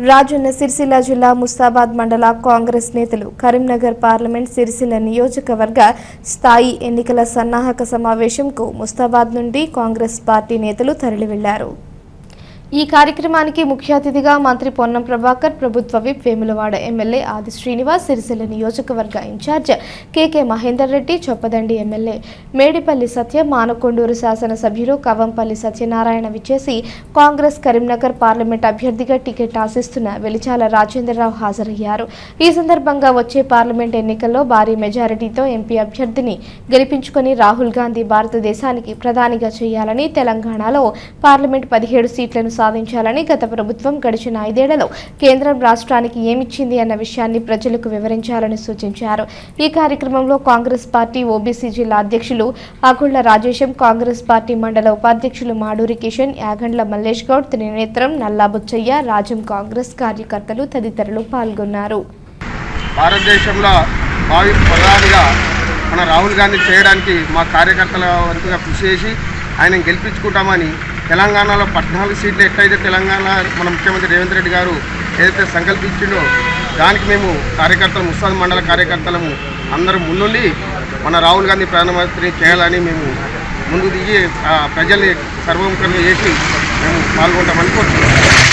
రాజన్న సిరిసిల్ల జిల్లా ముస్తాబాద్ మండల కాంగ్రెస్ నేతలు కరీంనగర్ పార్లమెంట్ సిరిసిల్ల నియోజకవర్గ స్థాయి ఎన్నికల సన్నాహక సమావేశంకు ముస్తాబాద్ నుండి కాంగ్రెస్ పార్టీ నేతలు తరలి వెళ్లారు। ఈ కార్యక్రమానికి ముఖ్య అతిథిగా మంత్రి పొన్నం ప్రభాకర్, ప్రభుత్వ విప్ వేములవాడ ఎమ్మెల్యే ఆది శ్రీనివాస్, సిరిసిల్ల నియోజకవర్గ ఇన్ఛార్జ్ కేకే మహేందర్ రెడ్డి, చొప్పదండి ఎమ్మెల్యే మేడిపల్లి సత్య, మానకొండూరు శాసనసభ్యులు కవంపల్లి సత్యనారాయణ విచ్చేసి కాంగ్రెస్ కరీంనగర్ పార్లమెంట్ అభ్యర్థిగా టికెట్ ఆశిస్తున్న వెలిచాల రాజేంద్రరావు హాజరయ్యారు। ఈ సందర్భంగా వచ్చే పార్లమెంట్ ఎన్నికల్లో భారీ మెజారిటీతో ఎంపీ అభ్యర్థిని గెలిపించుకొని రాహుల్ గాంధీ భారతదేశానికి ప్రధానిగా చేయాలని, తెలంగాణలో పార్లమెంట్ 17 సీట్లను సాధించాలని, గత ప్రభుత్వం గడిచిన 5 ఏళ్లలో కేంద్రం రాష్ట్రానికి ఏమిచ్చింది అన్న విషయాన్ని ప్రజలకు వివరించాలని సూచించారు। ఈ కార్యక్రమంలో కాంగ్రెస్ పార్టీ ఓబీసీ జిల్లా అధ్యక్షులు ఆగుళ్ల రాజేశం, కాంగ్రెస్ పార్టీ మండల ఉపాధ్యక్షులు మాడూరి కిషన్, యాగండ్ల మల్లేష్ గౌడ్, త్రినేత్రం, నల్లా బుచ్చయ్య, రాజం కాంగ్రెస్ కార్యకర్తలు తదితరులు పాల్గొన్నారు। భారతదేశంలో భావి ప్రధానిగా మన రాహుల్ గాంధీ చేయడానికి మా కార్యకర్తల వంతుగా కృషి చేసి ఆయన గెలిపించుకుంటామని, తెలంగాణలో 14 సీట్లు ఎట్లయితే తెలంగాణ మన ముఖ్యమంత్రి రేవంత్ రెడ్డి గారు ఏదైతే సంకల్పించిండో దానికి మేము కార్యకర్తలు ముస్తాబాద్ మండల కార్యకర్తలము అందరం ముందుండి మన రాహుల్ గాంధీ ప్రధానమంత్రి చేయాలని మేము ముందు దిగి ప్రజల్ని సర్వముఖంగా చేసి మేము పాల్గొంటామని కోరుతున్నాం।